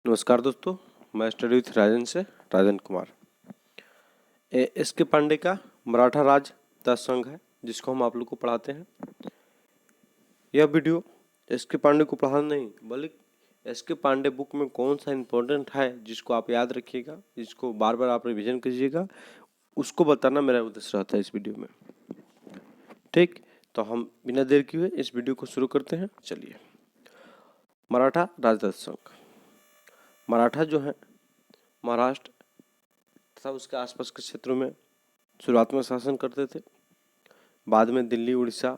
नमस्कार दोस्तों, मैं स्टडी विथ राजन से राजन कुमार। एस के पांडे का मराठा राज दस संघ है जिसको हम आप लोग को पढ़ाते हैं। यह वीडियो एस के पांडे को पढ़ाना नहीं बल्कि एस के पांडे बुक में कौन सा इम्पोर्टेंट है जिसको आप याद रखिएगा, जिसको बार बार आप रिविजन कीजिएगा, उसको बताना मेरा उद्देश्य रहता है इस वीडियो में। ठीक, तो हम बिना देर किए हुए इस वीडियो को शुरू करते हैं। चलिए, मराठा राजदत्त संघ। मराठा जो है महाराष्ट्र तथा उसके आसपास के क्षेत्रों में शुरुआत में शासन करते थे। बाद में दिल्ली, उड़ीसा,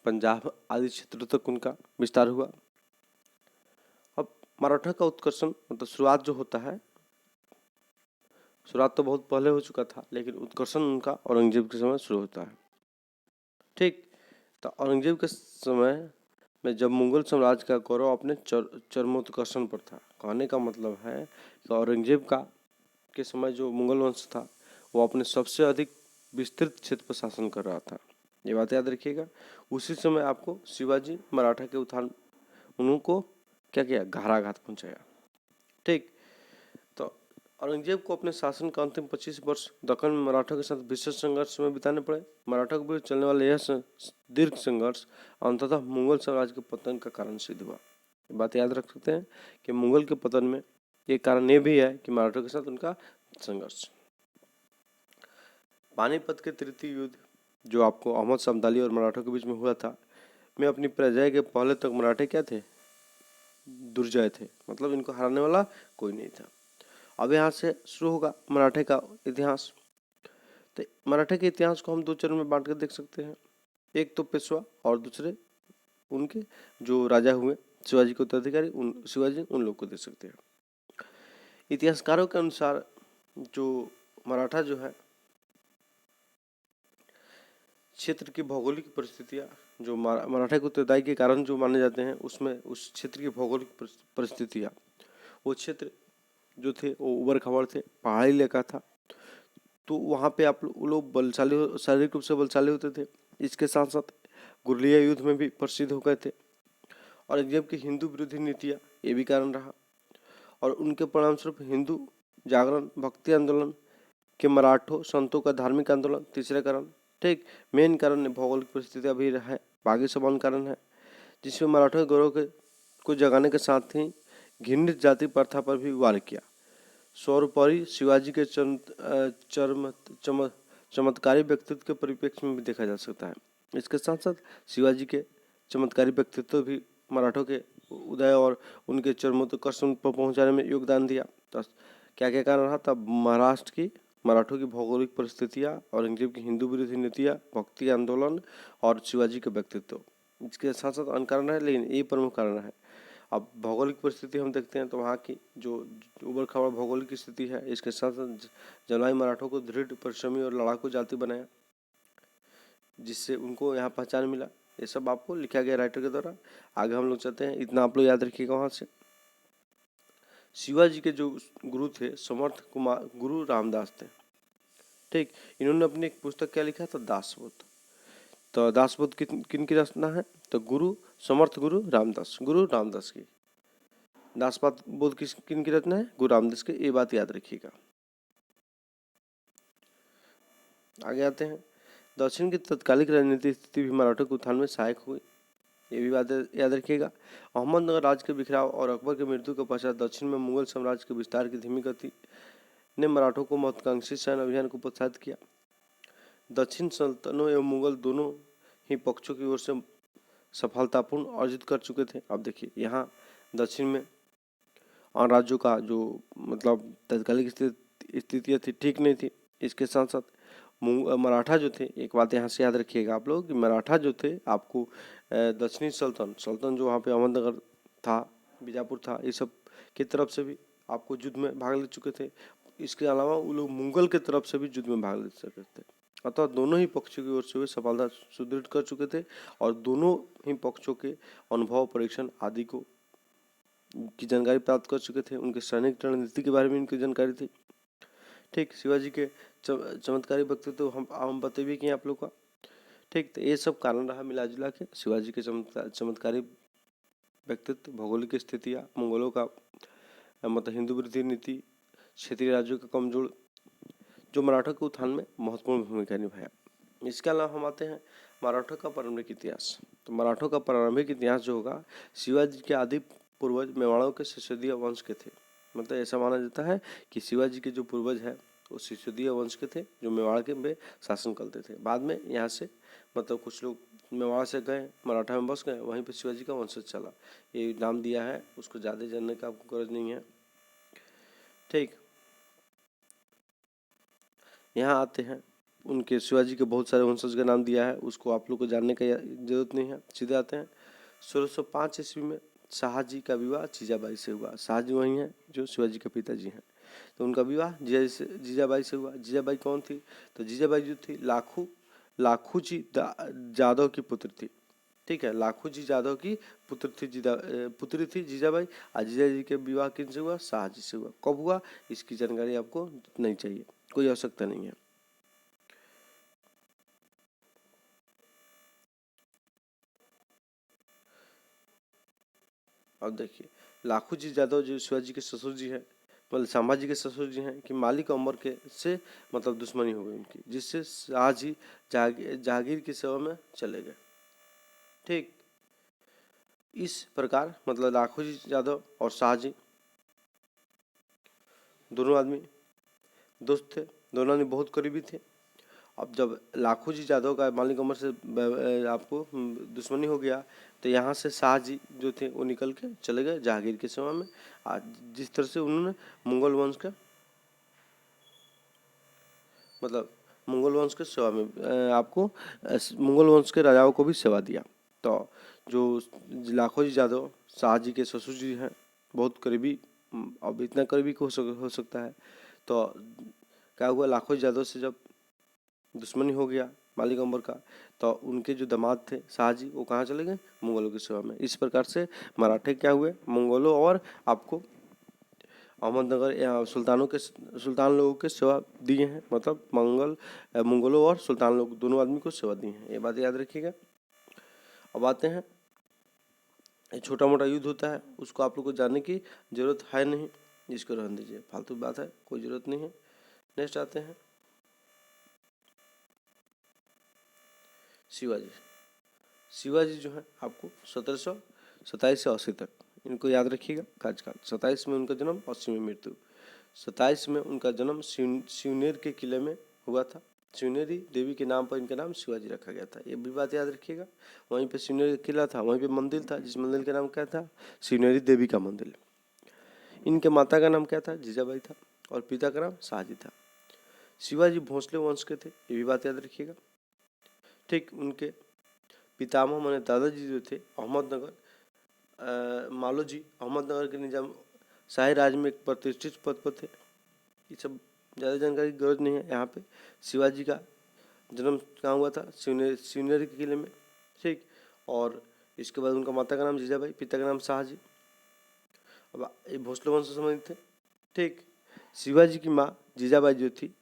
पंजाब आदि क्षेत्रों तक उनका विस्तार हुआ। अब मराठा का उत्कर्षण मतलब शुरुआत जो होता है, शुरुआत तो बहुत पहले हो चुका था, लेकिन उत्कर्षण उनका औरंगजेब के समय शुरू होता है। ठीक, तो औरंगजेब के समय में जब मुगल साम्राज्य का गौरव अपने चरमोत्कर्षण पर था। कहने का मतलब है कि औरंगजेब का के समय जो मुगल वंश था वो अपने सबसे अधिक विस्तृत क्षेत्र पर शासन कर रहा था। ये बात याद रखिएगा। उसी समय आपको शिवाजी मराठा के उत्थान, उनको क्या किया, घाराघात पहुंचाया। ठीक, तो औरंगजेब को अपने शासन का अंतिम 25 वर्ष दक्कन में मराठा के साथ विशेष संघर्ष में बिताने पड़े। मराठा के विरुद्ध चलने वाले यह दीर्घ संघर्ष अंततः मुगल साम्राज्य के पतन का कारण सिद्ध हुआ। ये बात याद रख सकते हैं कि मुगल के पतन में एक कारण ये भी है कि मराठा के साथ उनका संघर्ष। पानीपत के तृतीय युद्ध जो आपको अहमद शाह अब्दाली और मराठों के बीच में हुआ था, में अपनी पराजय के पहले तक मराठे क्या थे, दुर्जय थे, मतलब इनको हराने वाला कोई नहीं था। अब यहाँ से शुरू होगा मराठे का इतिहास। तो मराठे के इतिहास को हम दो चरण में बांट कर देख सकते हैं। एक तो पेशवा और दूसरे उनके जो राजा हुए शिवाजी के उत्तराधिकारी, शिवाजी उन लोग को देख सकते हैं। इतिहासकारों के अनुसार जो मराठा जो है क्षेत्र की भौगोलिक परिस्थितियाँ, जो मराठा के उत्तरदायी के कारण जो माने जाते हैं, उसमें उस क्षेत्र की भौगोलिक परिस्थितियाँ, वो क्षेत्र जो थे वो उबड़ खाबड़ थे, पहाड़ी इलाका था, तो वहाँ पे आप लोग बलशाली, शारीरिक रूप से बलशाली होते थे। इसके साथ साथ गुरलिया युद्ध में भी प्रसिद्ध हो गए थे। और जब की हिंदू विरोधी नीतियाँ, ये भी कारण रहा। और उनके परिणामस्वरूप हिंदू जागरण, भक्ति आंदोलन के मराठों संतों का धार्मिक आंदोलन तीसरे कारण। ठीक, मेन कारण भौगोलिक परिस्थितियाँ भी है, बाकी सब अन्य कारण है, जिसमें मराठों के गौरव को जगाने के साथ ही घृणित जाति प्रथा पर भी वार किया। सर्वोपरि शिवाजी के चमत्कारी व्यक्तित्व के परिप्रेक्ष्य में भी देखा जा सकता है। इसके साथ साथ शिवाजी के चमत्कारी व्यक्तित्व भी मराठों के उदय और उनके चरमोत्कर्षण पर पहुंचाने में योगदान दिया। तो क्या क्या कारण रहा, तब महाराष्ट्र की मराठों की भौगोलिक परिस्थितियाँ, औरंगजेब की हिंदू विरोधी नीतियाँ, भक्ति आंदोलन और शिवाजी के व्यक्तित्व, इसके साथ साथ अन्य कारण है, लेकिन ये प्रमुख कारण है। अब भौगोलिक परिस्थिति हम देखते हैं तो वहाँ की जो उबड़ खाबड़ भौगोलिक स्थिति है, इसके साथ साथ जलवायु मराठों को दृढ़, परिश्रमी और लड़ाकू जाति बनाया, जिससे उनको यहाँ पहचान मिला। ये सब आपको लिखा गया राइटर के द्वारा। आगे हम लोग चलते हैं, इतना आप लोग याद रखिएगा। वहाँ से शिवाजी के जो गुरु थे समर्थ कुमार गुरु रामदास थे। ठीक, इन्होंने अपनी एक पुस्तक क्या लिखा था, दासबोध। तो दासबोध किन की रचना है, तो गुरु समर्थ गुरु रामदास की दासपात बोध किन की रचना है, गुरु रामदास की। ये बात याद रखिएगा। आगे आते हैं, दक्षिण की तत्कालिक राजनीतिक स्थिति भी मराठों के उत्थान में सहायक हुई, ये भी बात याद रखिएगा। अहमदनगर राज्य के बिखराव और अकबर की मृत्यु के पश्चात दक्षिण में मुगल साम्राज्य के विस्तार की धीमी गति ने मराठों को महत्वाकांक्षी सैन्य अभियान को प्रोत्साहित किया। दक्षिण सल्तनतों एवं मुगल दोनों ही पक्षों की ओर से सफलतापूर्ण अर्जित कर चुके थे। अब देखिए, यहाँ दक्षिण में और राज्यों का जो मतलब तत्कालिक स्थितियाँ थी, ठीक नहीं थी। इसके साथ साथ मराठा जो थे, एक बात यहाँ से याद रखिएगा आप लोग कि मराठा जो थे, आपको दक्षिणी सल्तन जो वहाँ पे अहमदनगर था, बीजापुर था, ये सब की तरफ से भी आपको युद्ध में भाग ले चुके थे। इसके अलावा वो लोग मुगल की तरफ से भी युद्ध में भाग ले सके थे। अतः दोनों ही पक्षों की ओर से वे सफलता सुदृढ़ कर चुके थे और दोनों ही पक्षों के अनुभव, परीक्षण आदि को की जानकारी प्राप्त कर चुके थे। उनके सैनिक रणनीति के बारे में इनकी जानकारी थी। ठीक, शिवाजी के चमत्कारी व्यक्तित्व तो हम बते भी किए आप लोग का। ठीक, तो ये सब कारण रहा मिला जुला के शिवाजी के चमत्कारी व्यक्तित्व, भौगोलिक स्थितियाँ, मुगलों का मतलब हिंदू विरोधी नीति, क्षेत्रीय राज्यों का कमजोर, जो मराठों के उत्थान में महत्वपूर्ण भूमिका निभाया। इसके अलावा हम आते हैं मराठों का प्रारंभिक इतिहास। तो मराठों का प्रारंभिक इतिहास जो होगा, शिवाजी के आदि पूर्वज मेवाड़ों के सिसोदिया वंश के थे। मतलब ऐसा माना जाता है कि शिवाजी के जो पूर्वज है वो सिसोदिया वंश के थे, जो मेवाड़ के में शासन करते थे। बाद में यहाँ से मतलब कुछ लोग मेवाड़ से गए, मराठा में बस गए, वहीं पे शिवाजी का वंशज चला। ये नाम दिया है, उसको ज़्यादा जानने का आपको गरज नहीं है। ठीक, यहाँ आते हैं उनके शिवाजी के बहुत सारे वंशज का नाम दिया है, उसको आप लोग को जानने का जरूरत नहीं है। सीधे आते हैं 1605 ईस्वी में शाहजी का विवाह जीजाबाई से हुआ। शाहजी वही हैं जो शिवाजी के पिताजी हैं। तो उनका विवाह जीजाबाई से हुआ। जीजाबाई कौन थी? तो जीजाबाई जो थी लाखूजी जादव की पुत्र थी। ठीक है, लाखूजी जादव की पुत्री थी जीजाबाई। और जीजाजी के विवाह किनसे हुआ? शाहजी से हुआ। कब हुआ इसकी जानकारी आपको नहीं चाहिए, कोई आवश्यकता नहीं है। अब देखिए, लाखूजी जादव जो शिवाजी के ससुर जी हैं, मतलब संभाजी के ससुर जी हैं, कि मालिक अमर के से मतलब दुश्मनी हो गई उनकी, जिससे शाहजी जहांगीर की सेवा में चले गए। ठीक, इस प्रकार मतलब लाखूजी जादव और शाहजी दोनों आदमी दोस्त थे, दोनों आदमी बहुत करीबी थे। अब जब लाखूजी जादव का मालिक अमर से आपको दुश्मनी हो गया, तो यहाँ से शाहजी जो थे वो निकल के चले गए जहांगीर की सेवा में। जिस तरह से उन्होंने मुगल वंश का मतलब मुगल वंश के सेवा में आपको मुगल वंश के राजाओं को भी सेवा दिया। तो जो लाखोजी जादव शाहजी के ससुर जी हैं, बहुत करीबी, अब इतना करीबी हो सकता है। तो क्या हुआ, लाखोजी जादव से जब दुश्मनी हो गया मालिक अंबर का, तो उनके जो दामाद थे शाहजी, वो कहाँ चले गए? मुगलों की सेवा में। इस प्रकार से मराठे क्या हुए? मुगलों और आपको अहमदनगर सुल्तान लोगों के सेवा दिए हैं। मतलब मुगलों और सुल्तान लोग दोनों आदमी को सेवा दी हैं, ये बात याद रखिएगा। अब आते हैं, छोटा मोटा युद्ध होता है, उसको आप लोग को जानने की जरूरत है नहीं, जिसको रहने दीजिए, फालतू बात है, कोई जरूरत नहीं है। नेक्स्ट आते हैं शिवाजी। शिवाजी जो है आपको 1727 से 80 तक, इनको याद रखिएगा। कार्यकाल 27 में उनका जन्म, 80 में मृत्यु। 27 में उनका जन्म शिवनेर के किले में हुआ था। शिवनेरी देवी के नाम पर इनका नाम शिवाजी रखा गया था, ये भी बात याद रखिएगा। वहीं पे शिवनेरी किला था, वहीं पे मंदिर था, जिस मंदिर का नाम क्या था? शिवनेरी देवी का मंदिर। इनके माता का नाम क्या था? जीजाबाई था, और पिता का नाम शाहजी था। शिवाजी भोसले वंश के थे, ये भी बात याद रखिएगा। ठीक, उनके पितामह माने दादाजी जो थे मालोजी अहमदनगर के निजाम शाही राज में एक प्रतिष्ठित पद पर थे। ये सब ज़्यादा जानकारी की जरूरत नहीं है। यहाँ पे शिवाजी का जन्म कहाँ हुआ था? शिवनेरी के किले में। ठीक, और इसके बाद उनका माता का नाम जीजाबाई, पिता का नाम शाहजी। अब ये भोसले वंश से संबंधित थे। ठीक, शिवाजी की माँ जीजाबाई जो थी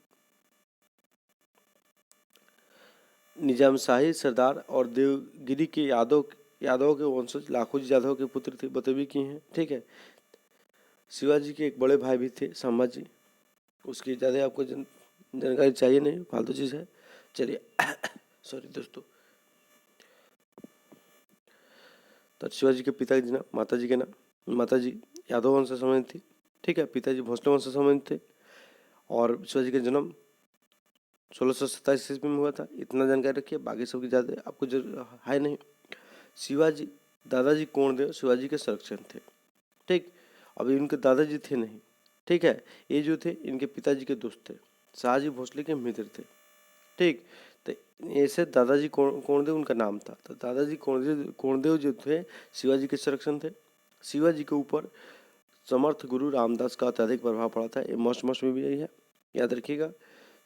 निजाम शाही सरदार और देवगिरी के यादव के वंशज लाखोजी यादव के पुत्र थे, बतौबी की हैं। ठीक है, शिवाजी के एक बड़े भाई भी थे संभाजी, उसकी ज़्यादा आपको जानकारी चाहिए नहीं, फालतू चीज़ है। चलिए सॉरी दोस्तों। तो शिवाजी के पिताजी नाम, माताजी के नाम, माताजी यादव वंश से संबंधित थी। ठीक है, पिताजी भोसले वंश से संबंधित थे, और शिवाजी का जन्म 1627 ईस्वी में हुआ था। इतना जानकारी रखिए, बाकी सबकी ज़्यादा आपको है नहीं। शिवाजी दादाजी कोंडदेव शिवाजी के संरक्षण थे। ठीक, अभी उनके दादाजी थे नहीं। ठीक है, ये जो थे इनके पिताजी के दोस्त थे, शाहजी भोसले के मित्र थे। ठीक, तो ऐसे दादाजी कोंडदेव उनका नाम था। तो दादाजी कोंडदेव जो थे शिवाजी के संरक्षण थे। शिवाजी के ऊपर समर्थ गुरु रामदास का अत्यधिक प्रभाव पड़ा था, ये मस्त में भी यही है, याद रखिएगा।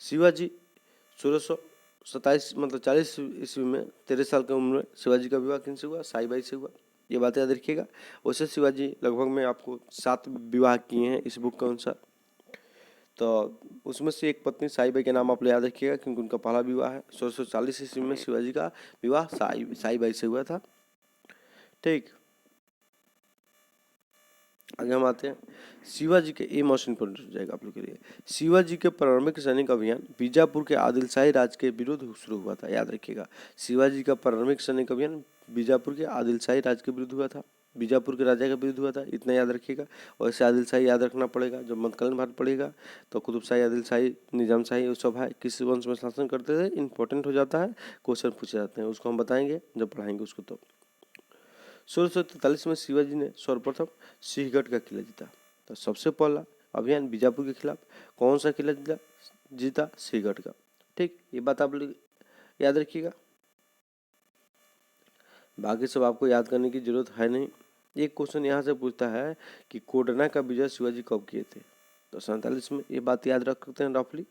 शिवाजी 1627 मतलब 40 ईस्वी में 13 साल की उम्र में शिवाजी का विवाह किनसे हुआ? साईबाई से हुआ, ये बात याद रखिएगा। वैसे शिवाजी लगभग में आपको 7 विवाह किए हैं इस बुक के अनुसार। तो उसमें से एक पत्नी साईबाई के नाम आप याद रखिएगा, क्योंकि उनका पहला विवाह है। 1640 ईस्वी में शिवाजी का विवाह साईबाई से हुआ था। ठीक, आगे हम आते हैं शिवाजी के, ये मौसम पर जाएगा आप लोग के लिए। शिवाजी के प्रारंभिक सैनिक अभियान बीजापुर के आदिल शाही राज के विरुद्ध शुरू हुआ था, याद रखिएगा। शिवाजी का प्रारंभिक सैनिक अभियान बीजापुर के आदिल शाही राज के विरुद्ध हुआ था, बीजापुर के राजा के विरुद्ध हुआ था, इतना याद रखिएगा। और ऐसे आदिल शाही याद रखना पड़ेगा। जब मध्यकालीन भारत पड़ेगा तो कुतुब शाही, आदिल शाही, निजाम शाही, वो सब है किस वंश में शासन करते थे, इंपॉर्टेंट हो जाता है, क्वेश्चन पूछे जाते हैं, उसको हम बताएंगे जब पढ़ाएंगे उसको। तो 1643 में शिवाजी ने सर्वप्रथम सिंहगढ़ का किला जीता। तो सबसे पहला अभियान बीजापुर के खिलाफ कौन सा किला जीता? सिंहगढ़ का। ठीक, ये बात आप लोग याद रखिएगा, बाकी सब आपको याद करने की जरूरत है नहीं। एक क्वेश्चन यहाँ से पूछता है कि कोडरना का विजय शिवाजी कब किए थे? तो 47 में, ये बात याद रख सकते हैं रफली।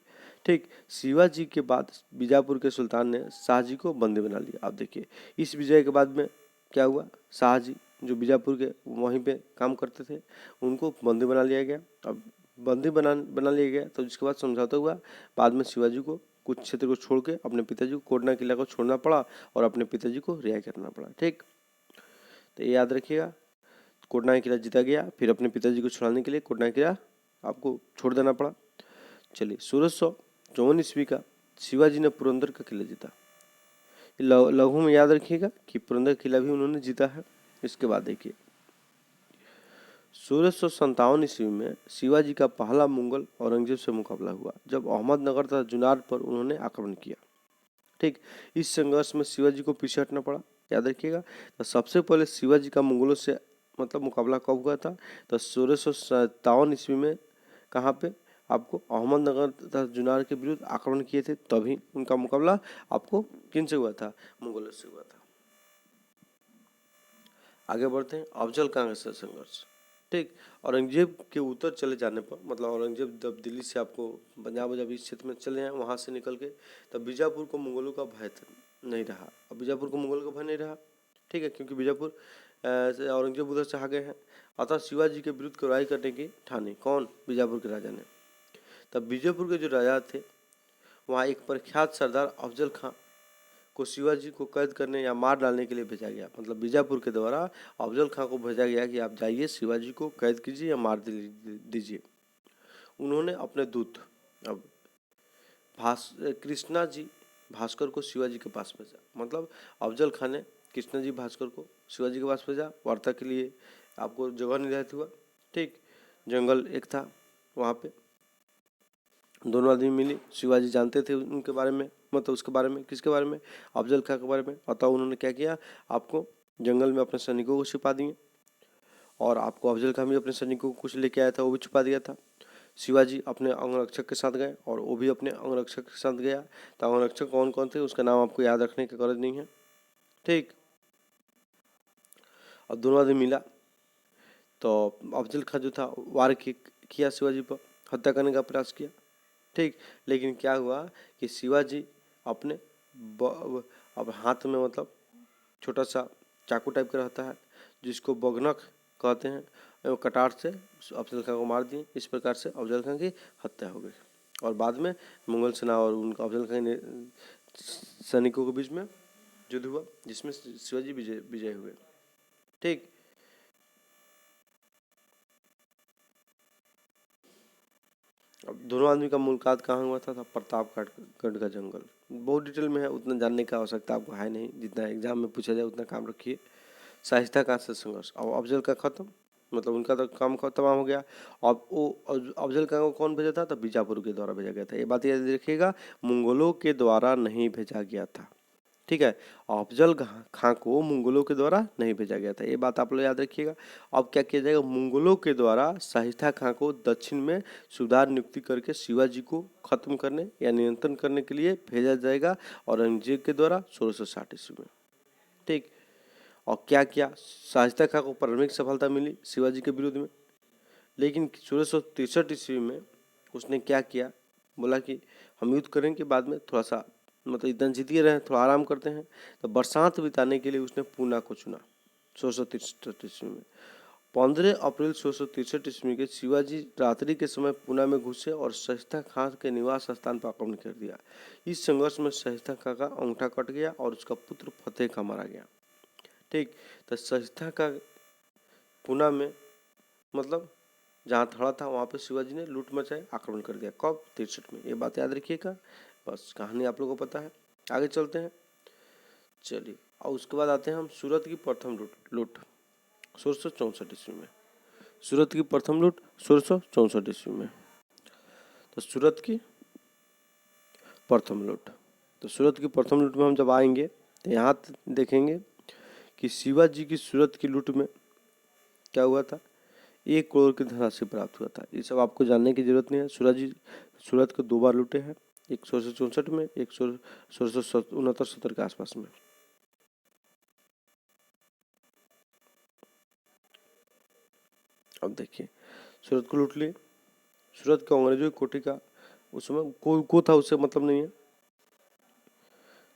ठीक, शिवाजी के बाद बीजापुर के सुल्तान ने शाहजी को बंदी बना लिया। आप देखिए इस विजय के बाद में क्या हुआ, शाहजी जो बीजापुर के वहीं पे काम करते थे उनको बंदी बना लिया गया। अब बंदी बना लिया गया तो जिसके बाद समझौता हुआ, बाद में शिवाजी को कुछ क्षेत्र को छोड़ के अपने पिताजी को कोडरना किला को छोड़ना पड़ा और अपने पिताजी को रिहा करना पड़ा। ठीक, तो ये याद रखिएगा, कोडरना किला जीता गया, फिर अपने पिताजी को छुड़ाने के लिए कोडरना किला आपको छोड़ देना पड़ा। चलिए 1654 ईस्वी का शिवाजी ने पुरंदर का किला जीता। लघु में याद रखिएगा कि पुरंदर किला भी उन्होंने जीता है। इसके बाद देखिए 1657 ईस्वी में शिवाजी का पहला मुगल औरंगजेब से मुकाबला हुआ, जब अहमदनगर तथा जुनार पर उन्होंने आक्रमण किया। ठीक, इस संघर्ष में शिवाजी को पीछे हटना पड़ा, याद रखिएगा। तो सबसे पहले शिवाजी का मुगलों से मतलब मुकाबला कब हुआ था? तो 1657 ईस्वी में। कहाँ पे? आपको अहमदनगर तथा जुनार के विरुद्ध आक्रमण किए थे, तभी उनका मुकाबला आपको किन से हुआ था? मुगलों से हुआ था। आगे बढ़ते हैं, अफजल खान का संघर्ष। ठीक, औरंगजेब के उत्तर चले जाने पर, मतलब औरंगजेब जब दिल्ली से आपको पंजाब जब इस क्षेत्र में चले आए वहाँ से निकल के, तब बीजापुर को मुगलों का भय नहीं रहा। अब बीजापुर को मुगलों का भय नहीं रहा, ठीक है, क्योंकि बीजापुर से औरंगजेब उधर से आ गए हैं। अतः शिवाजी के विरुद्ध कार्रवाई करने की ठानी कौन? बीजापुर के राजा ने। तब बीजापुर के जो राजा थे वहाँ एक प्रख्यात सरदार अफजल खां को शिवाजी को कैद करने या मार डालने के लिए भेजा गया। मतलब बीजापुर के द्वारा अफजल खां को भेजा गया कि आप जाइए शिवाजी को कैद कीजिए या मार दीजिए। उन्होंने अपने दूत अब कृष्णा जी भास्कर को शिवाजी के पास भेजा। मतलब अफजल खां ने कृष्णा जी भास्कर को शिवाजी के पास भेजा वार्ता के लिए। आपको जगह निर्धारित हुआ, ठीक, जंगल एक था, वहाँ पे दोनों आदमी मिले। शिवाजी जानते थे उनके बारे में, मतलब उसके बारे में, किसके बारे में? अफजल खां के बारे में। अतः उन्होंने क्या किया, आपको जंगल में अपने सैनिकों को छिपा दिए, और आपको अफजल खां भी अपने सैनिकों को कुछ लेके आया था, वो भी छुपा दिया था। शिवाजी अपने अंगरक्षक के साथ गए और वो भी अपने अंगरक्षक के साथ गया। तो अंगरक्षक कौन कौन थे उसका नाम आपको याद रखने की गरज नहीं है, ठीक। अब दोनों आदमी मिला तो अफजल खां जो था वार किया शिवाजी पर, हत्या करने का प्रयास किया, ठीक। लेकिन क्या हुआ कि शिवाजी अपने अब हाथ में मतलब छोटा सा चाकू टाइप का रहता है जिसको बगनक कहते हैं, कटार से अफजल खां को मार दिए। इस प्रकार से अफजल खां की हत्या हो गई और बाद में मुगल सेना और उनका अफजल खां के सैनिकों के बीच में युद्ध हुआ जिसमें शिवाजी विजय हुए, ठीक। अब दोनों आदमी का मुलाकात कहाँ हुआ था? प्रतापगढ़ का जंगल। बहुत डिटेल में है, उतना जानने की आवश्यकता आपको है नहीं, जितना एग्जाम में पूछा जाए उतना काम रखिए। शाइस्ता खां से संघर्ष। अब अफजल का खत्म, मतलब उनका तो काम तमाम हो गया। अब वो अफजल खां को कौन भेजा था? तो बीजापुर के द्वारा भेजा गया था। ये बात याद रखिएगा, मुगलों के द्वारा नहीं भेजा गया था, ठीक है। अफजल खां को मुगलों के द्वारा नहीं भेजा गया था, ये बात आप लोग याद रखिएगा। अब क्या किया जाएगा, मुगलों के द्वारा शाइस्ता खां को दक्षिण में सुधार नियुक्ति करके शिवाजी को खत्म करने या नियंत्रण करने के लिए भेजा जाएगा औरंगजेब के द्वारा 1660 ईस्वी में, ठीक। और क्या किया, शाइस्ता खां को प्रारंभिक सफलता मिली शिवाजी के विरुद्ध में, लेकिन 1663 ईस्वी में उसने क्या किया, बोला कि हम युद्ध करेंगे, बाद में थोड़ा सा मतलब इतना जीतिए रहे, थोड़ा आराम करते हैं। तो बरसात बिताने के लिए उसने पूना को चुना 1663 ईस्वी में। 15 अप्रैल 1663 ईस्वी के शिवाजी रात्रि के समय पूना में घुसे और शाइस्ता खां के निवास स्थान पर आक्रमण कर दिया। इस संघर्ष में शाइस्ता खां का अंगूठा कट गया और उसका पुत्र फतेह खां मारा गया, ठीक। तो शाइस्ता खां पूना में मतलब जहाँ थड़ा था वहाँ पे शिवाजी ने लूट मचाए, आक्रमण कर दिया। कब? 63 में। ये बात याद रखिएगा। बस कहानी आप लोगों को पता है। आगे चलते हैं। चलिए, और उसके बाद आते हैं हम सूरत की प्रथम लूट 1664 ईस्वी में। सूरत की प्रथम लूट 1664 ईस्वी में। तो सूरत की प्रथम लूट, तो सूरत की प्रथम लूट में हम जब आएंगे तो यहाँ देखेंगे कि शिवाजी की सूरत की लूट में क्या हुआ था, 1 करोड़ की धनराशि प्राप्त हुआ था। ये सब आपको जानने की जरूरत नहीं है। सूरत को 2 बार लूटे हैं, एक 1664 में, एक 1669-70 के आसपास में। अब देखिए, सूरत को लूट लिए। सूरत के अंग्रेजों की कोठी का उस समय को था, उससे मतलब नहीं है।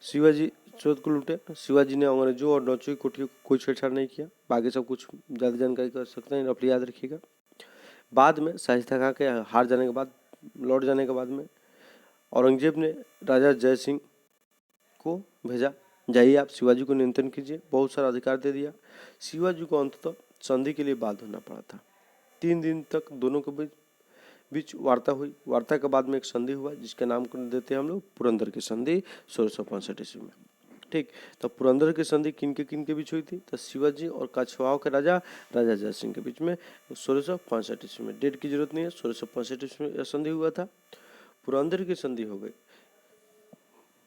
शिवाजी सूरत को लूटे, शिवाजी ने अंग्रेजों और डचों की कोठी को कोई छेड़छाड़ नहीं किया। बाकी सब कुछ ज़्यादा जानकारी कर सकते हैं, रफली याद रखिएगा। बाद में शाइस्ता खां के हार जाने के बाद, लौट जाने के बाद में औरंगजेब ने राजा जय सिंह को भेजा, जाइए आप शिवाजी को नियंत्रण कीजिए, बहुत सारा अधिकार दे दिया। शिवाजी को अंततः संधि के लिए बाध्य होना पड़ा था। 3 दिन तक दोनों के बीच वार्ता हुई। वार्ता के बाद में एक संधि हुआ जिसका नाम देते हैं हम लोग पुरंदर की संधि 1665 ईस्वी में। ठीक, तो पुरंदर की संधि किन के बीच हुई थी? तो शिवाजी और कछवाओं के राजा जय सिंह के बीच में 1665 ईस्वी में। डेट की जरूरत नहीं है, 1665 ईस्वी में संधि हुआ था, पुरंदर की संधि हो गई।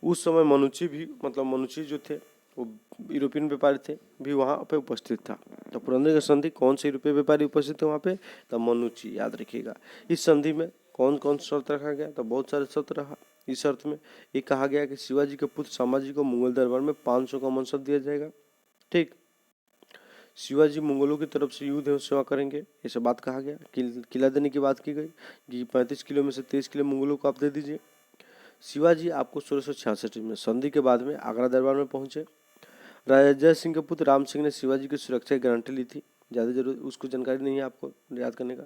उस समय मनुची भी, मतलब मनुची जो थे वो यूरोपियन व्यापारी थे, भी वहाँ पे उपस्थित था। तो पुरंदर की संधि कौन से यूरोपीय व्यापारी उपस्थित थे वहाँ पे? तो मनुची, याद रखिएगा। इस संधि में कौन कौन शर्त रखा गया? तो बहुत सारे शर्त रहा। इस शर्त में ये कहा गया कि शिवाजी के पुत्र संभाजी को मुगल दरबार में 500 का मनसब दिया जाएगा। ठीक, शिवाजी मुगलों की तरफ से युद्ध एवं सेवा करेंगे, ये सब बात कहा गया। किला देने की बात की गई कि 35 किलो में से 23 किलो मुगलों को आप दे दीजिए। शिवाजी आपको 1666 में संधि के बाद में आगरा दरबार में पहुंचे। राजा जय सिंह के पुत्र राम सिंह ने शिवाजी की सुरक्षा की गारंटी ली थी। ज़्यादा जरूर उसको जानकारी नहीं है आपको याद करने का।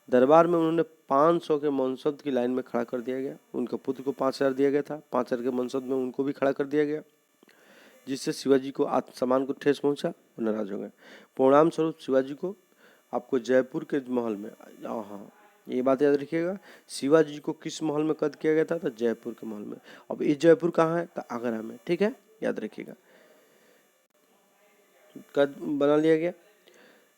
दरबार में उन्होंने 500 के मनसब की लाइन में खड़ा कर दिया गया। उनके पुत्र को 5000 दिया गया था, 5000 के मनसब में उनको भी खड़ा कर दिया गया, जिससे शिवाजी को आत्मसम्मान को ठेस पहुंचा, वो नाराज हो गए। परिणाम स्वरूप शिवाजी को आपको जयपुर के महल में, हाँ ये बात याद रखिएगा, शिवाजी को किस महल में कैद किया गया था? तो जयपुर के महल में। अब ये जयपुर कहाँ है? तो आगरा में। ठीक है, याद रखिएगा, कैद बना लिया गया।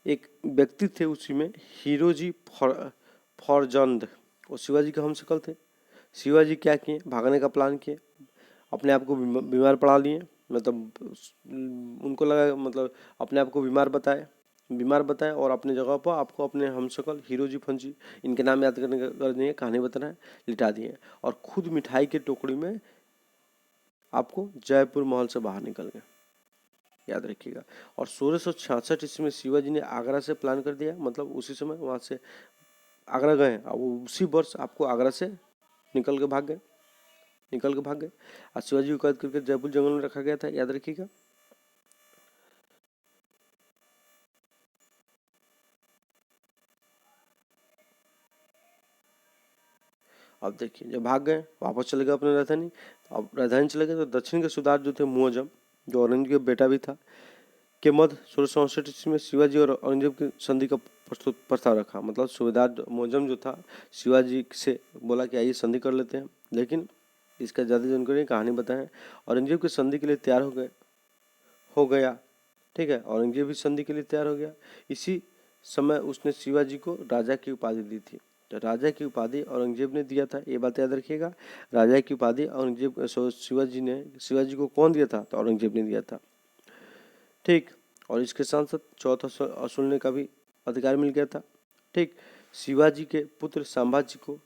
एक व्यक्ति थे उसी में, हीरोजी फौरजंद, वो शिवाजी के हमशक्ल थे। शिवाजी क्या किए? भागने का प्लान किए, अपने आप को बीमार पड़ा लिए, मतलब उनको लगा, मतलब अपने आप को बीमार बताए और अपने जगह पर आपको अपने हमशक्ल हीरोजी फंजी, इनके नाम याद करने कर दिए, कहानी बताना है, लिटा दिए, और खुद मिठाई के टोकरी में आपको जयपुर महल से बाहर निकल गए, याद रखिएगा। और 1666 ईस्वी में शिवाजी ने आगरा से प्लान कर दिया, मतलब उसी समय वहाँ से आगरा गए, और उसी वर्ष आपको आगरा से निकल के भाग गए। और शिवाजी को कैद करके जयपुर जंगल में रखा गया था, याद रखिएगा। अब देखिए, जब भाग गए वापस चले गए अपने राजधानी। अब राजधानी चले गए तो दक्षिण के सुधार जो थे मुअज्जम, जो औरंगजेब का बेटा भी था, के मध्य 1664 ईस्वी में शिवाजी और औरंगजेब की संधि का प्रस्ताव रखा। मतलब सूबेदार मुअज्जम जो था शिवाजी से बोला कि आइए संधि कर लेते हैं, लेकिन इसका ज़्यादा जानकारी कहानी बताएं। औरंगजेब की संधि के लिए तैयार हो गया। ठीक है, औरंगजेब भी संधि के लिए तैयार हो गया। इसी समय उसने शिवाजी को राजा की उपाधि दी थी। तो राजा की उपाधि औरंगजेब ने दिया था, ये बात याद रखिएगा। राजा की उपाधि औरंगजेब शिवाजी को कौन दिया था? तो औरंगजेब ने दिया था। ठीक, और इसके साथ साथ चौथा असूलने का भी अधिकार मिल गया था। ठीक, शिवाजी के पुत्र संभाजी को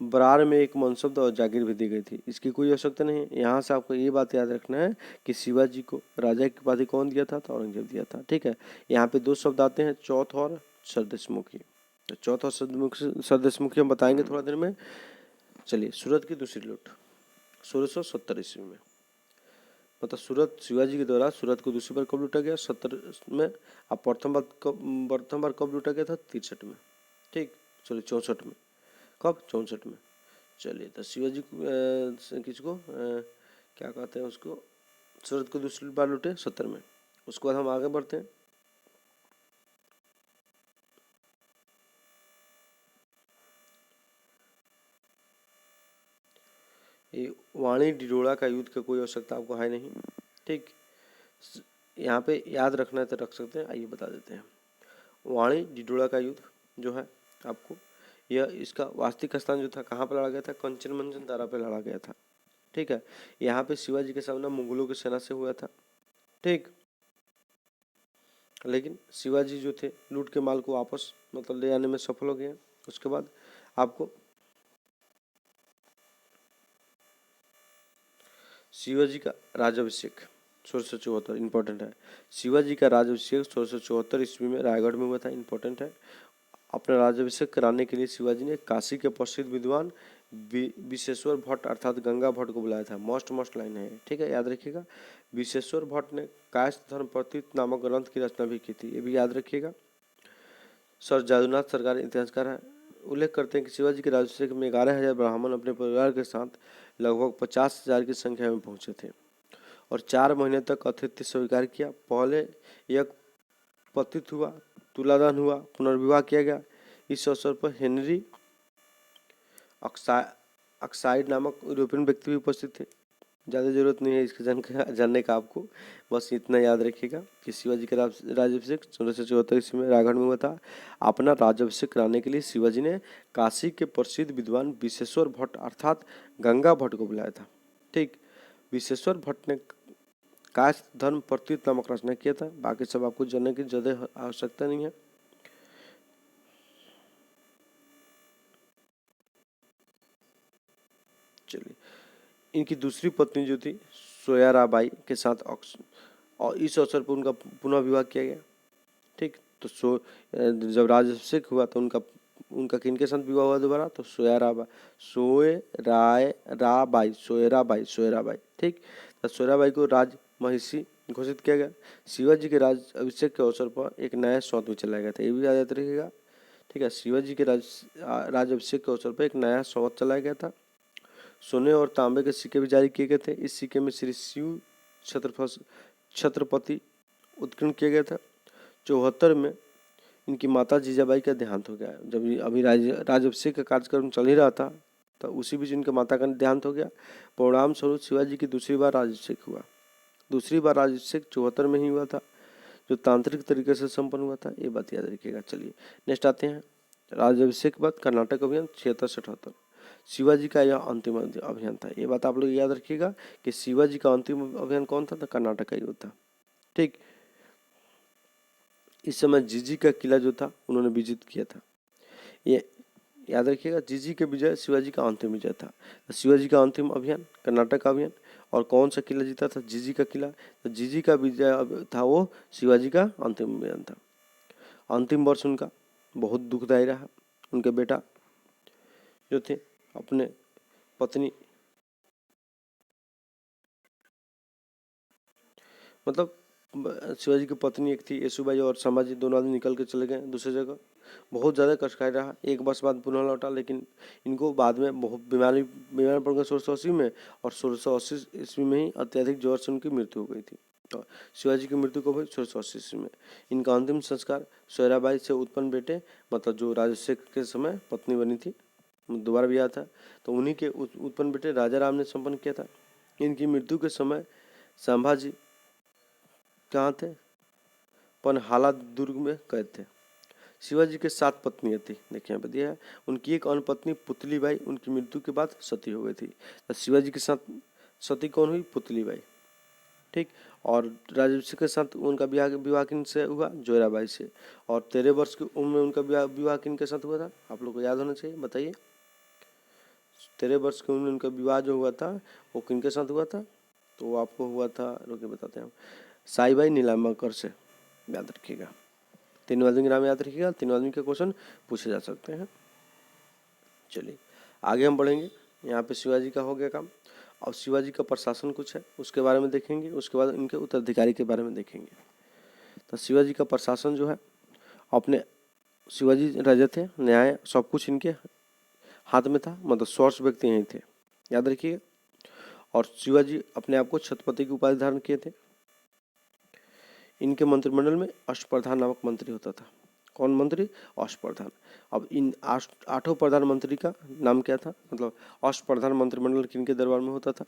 बरार में एक मनसब और जागीर भी दी गई थी। इसकी कोई आवश्यकता नहीं है। यहाँ से आपको ये बात याद रखना है कि शिवाजी को राजा की उपाधि कौन दिया था? तो औरंगजेब दिया था। ठीक है, यहाँ पे 2 शब्द आते हैं, चौथ और सरदेशमुखी। तो चौथ और सरदेशमुखी हम बताएंगे थोड़ा देर में। चलिए, सूरत की दूसरी लूट 1670 ईस्वी में, मतलब सूरत शिवाजी के द्वारा सूरत को दूसरी बार कब लूटा गया? 70 में। अब प्रथम बार कब लूटा गया था? 63 में। ठीक, चलिए 64 में। कब? 64 में। चलिए, तो शिवाजी किसको क्या कहते हैं उसको, सूरत को दूसरी बार लूटे 70 में। उसके बाद हम आगे बढ़ते हैं। ये वाणी डिडोड़ा का युद्ध का कोई आवश्यकता आपको है नहीं। ठीक, यहाँ पे याद रखना है तो रख सकते हैं। आइए बता देते हैं। वाणी डिडोड़ा का युद्ध जो है आपको, यह इसका वास्तविक स्थान जो था कहाँ पर लड़ा गया था? कंचन मंचन तारा पे लड़ा गया था। ठीक है, यहाँ पे शिवाजी के सामना मुगलों की सेना से हुआ था। ठीक, लेकिन शिवाजी जो थे लूट के माल को वापस मतलब ले आने में सफल हो गए। उसके बाद आपको शिवाजी का राज्याभिषेक 1674 इंपॉर्टेंट है। शिवाजी का राज्याभिषेक 1674 ईस्वी में रायगढ़ में हुआ था, इंपॉर्टेंट है। अपना राज्याभिषेक कराने के लिए शिवाजी ने काशी के प्रसिद्ध विद्वान विश्वेश्वर भट्ट अर्थात गंगा भट्ट को बुलाया था। मस्ट लाइन है, ठीक है, याद रखिएगा। विश्वेश्वर भट्ट ने कायस्थ धर्म प्रतीत नामक ग्रंथ की रचना भी की थी, ये भी याद रखिएगा। सर जादूनाथ सरकार इतिहासकार है, उल्लेख करते हैं कि शिवाजी के राज्याभिषेक में 11,000 ब्राह्मण अपने परिवार के साथ लगभग 50,000 की संख्या में पहुंचे थे और 4 महीने तक आतिथ्य स्वीकार किया। पहले यज्ञ पतित हुआ, तुलादान हुआ, पुनर्विवाह किया गया। इस अवसर पर हेनरी ऑक्साइड नामक यूरोपियन व्यक्ति भी उपस्थित थे। ज़्यादा जरूरत नहीं है इसके जानने का आपको, बस इतना याद रखिएगा कि शिवाजी का राज्याभिषेक 1674 ईस्वी में रायगढ़ में हुआ था। अपना राज्याभिषेक कराने के लिए शिवाजी ने काशी के प्रसिद्ध विद्वान विश्वेश्वर भट्ट अर्थात गंगा भट्ट को बुलाया था। ठीक, विश्वेश्वर भट्ट ने कायस्थ धर्म प्रतीत नामक रचना किया था। बाकी सब आपको जानने की ज़्यादा आवश्यकता नहीं है। चलिए, इनकी दूसरी पत्नी जो थी सोयराबाई के साथ और इस अवसर पर उनका पुनः विवाह किया गया। ठीक, तो जब राज्याभिषेक हुआ तो उनका किनके साथ विवाह हुआ दोबारा? तो सोयराबाई। ठीक, तो सोयराबाई को राज महिषी घोषित किया गया। शिवाजी के राज्याभिषेक के अवसर पर एक नया शौत भी चलाया गया था, ये भी याद रखिएगा। ठीक है, शिवाजी के राज्याभिषेक के अवसर पर एक नया शौत चलाया गया था। सोने और तांबे के सिक्के भी जारी किए गए थे। इस सिक्के में श्री शिव छत्रपति उत्कीर्ण किया गया था। 74 में इनकी माता जीजाबाई का देहांत हो गया। जब अभी राज्याभिषेक का कार्यक्रम चल ही रहा था तो उसी बीच इनके माता का देहांत हो गया। परिणाम स्वरूप शिवाजी की दूसरी बार राज्याभिषेक हुआ। दूसरी बार राज्याभिषेक 74 में ही हुआ था, जो तांत्रिक तरीके से संपन्न हुआ था, ये बात याद रखिएगा। चलिए नेक्स्ट आते हैं। राज्याभिषेक के बाद कर्नाटक अभियान 76-78 शिवाजी का यह अंतिम अभियान था। ये बात आप लोग याद रखिएगा कि शिवाजी का अंतिम अभियान कौन था? तो कर्नाटक का ही होता। ठीक, इस समय जीजी का किला जो था उन्होंने विजित किया था, ये याद रखिएगा। जीजी के विजय शिवाजी का अंतिम विजय था। तो शिवाजी का अंतिम अभियान कर्नाटक का अभियान, और कौन सा किला जीता था? जीजी का किला। तो जीजी का विजय था वो शिवाजी का अंतिम अभियान था। अंतिम वर्ष उनका बहुत दुखदायी रहा। उनके बेटा जो थे अपने पत्नी मतलब शिवाजी की पत्नी एक थी येसुबाई और संभाजी, दोनों आदमी निकल के चले गए दूसरी जगह। बहुत ज़्यादा कष्टकारी रहा। एक वर्ष बाद पुनः लौटा, लेकिन इनको बाद में बहुत बीमार पड़ गए 1680 में, और 1680 ईस्वी में ही अत्यधिक ज्वर से उनकी मृत्यु हो गई थी। तो शिवाजी की मृत्यु कब हुई? 1680 ईस्वी में। इनका अंतिम संस्कार सोयराबाई से उत्पन्न बेटे मतलब जो राज्याभिषेक के समय पत्नी बनी थी, दोबारा ब्याह था, तो उन्हीं के उत्पन्न बेटे राजा राम ने संपन्न किया था। इनकी मृत्यु के समय संभाजी कहाँ थे? पनहाला दुर्ग में कैद थे। शिवाजी के 7 पत्नियां थी, देखिए यहाँ पे दिया है। उनकी एक अन्य पत्नी पुतली बाई उनकी मृत्यु के बाद सती हो गई थी। तो शिवाजी के साथ सती कौन हुई? पुतली बाई। ठीक, और राज्याभिषेक के साथ उनका विवाह किन से हुआ? जोराबाई से। और 13 वर्ष की उम्र में उनका विवाह किन के साथ हुआ था? आप लोग को याद होना चाहिए, बताइए। 13 वर्ष की उम्र में उनका विवाह जो हुआ था वो किन के साथ हुआ था? तो वो आपको हुआ था, रुके बताते हैं, साईबाई नीलांबर से। याद रखिएगा, 3 आदमी के नाम याद रखिएगा। 3 आदमी के क्वेश्चन पूछे जा सकते हैं। चलिए आगे हम बढ़ेंगे। यहाँ पे शिवाजी का हो गया काम। और शिवाजी का प्रशासन कुछ है उसके बारे में देखेंगे। उसके बाद इनके उत्तराधिकारी के बारे में देखेंगे। तो शिवाजी का प्रशासन जो है, अपने शिवाजी राजा थे, न्याय सब कुछ इनके हाथ में था, मतलब सोर्स व्यक्ति यही थे, याद रखिएगा। और शिवाजी अपने आप को छत्रपति की उपाधि धारण किए थे। इनके मंत्रिमंडल में अष्टप्रधान नामक मंत्री होता था। कौन मंत्री? अष्टप्रधान। अब इन आठों प्रधानमंत्री का नाम क्या था, मतलब अष्टप्रधान मंत्रिमंडल किनके दरबार में होता था?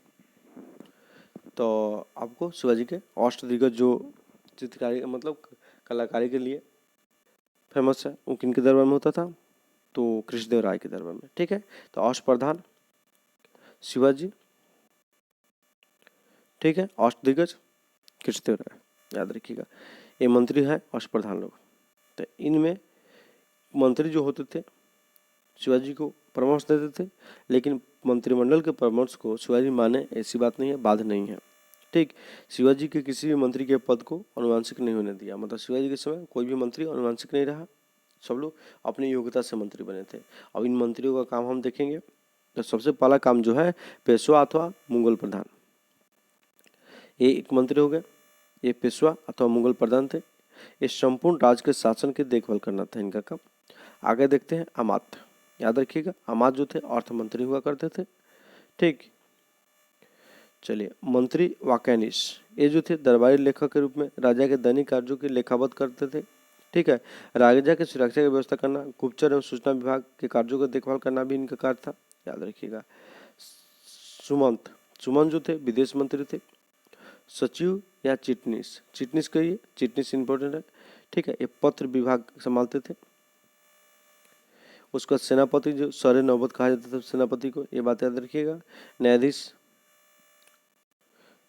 तो आपको शिवाजी के अष्टदिग्गज जो चित्रकारी मतलब कलाकारी के लिए फेमस है वो किनके दरबार में होता था? तो कृष्णदेव राय के दरबार में। ठीक है, तो अष्टप्रधान शिवाजी, ठीक है, अष्टदिग्गज कृष्णदेव राय, याद रखिएगा। ये मंत्री है अष्टप्रधान लोग। तो इनमें मंत्री जो होते थे शिवाजी को परामर्श देते थे, लेकिन मंत्रिमंडल के परामर्श को शिवाजी माने ऐसी बात नहीं है, बाध नहीं है। ठीक, शिवाजी के किसी भी मंत्री के पद को अनुवांशिक नहीं होने दिया, मतलब शिवाजी के समय कोई भी मंत्री अनुवांशिक नहीं रहा, सब लोग अपनी योग्यता से मंत्री बने थे। अब इन मंत्रियों का काम हम देखेंगे। तो सबसे पहला काम जो है पेशवा अथवा मुगल प्रधान, ये एक मंत्री हो गए, ये पेशवा अथवा मुगल प्रधान थे। ये संपूर्ण राज्य के शासन की देखभाल करना था इनका काम। आगे देखते हैं अमात्य, याद रखिएगा अमात्य जो थे अर्थ मंत्री हुआ करते थे। ठीक, चलिए मंत्री वाक्यानीश, ये जो थे दरबारी लेखक के रूप में राजा के दैनिक कार्यों की लेखाबद्ध करते थे। ठीक है, राजा की सुरक्षा की व्यवस्था करना, गुप्तचर एवं सूचना विभाग के कार्यों का देखभाल करना भी इनका कार्य था, याद रखिएगा। सुमंत, सुमंत जो थे विदेश मंत्री थे। सचिव या चिटनीस, चिटनीस कहिए, चिटनीस इंपॉर्टेंट है। ठीक है, ये पत्र विभाग संभालते थे। उसका सेनापति जो सरे नौबत कहा जाता था सेनापति को, ये बात याद रखिएगा। न्यायाधीश,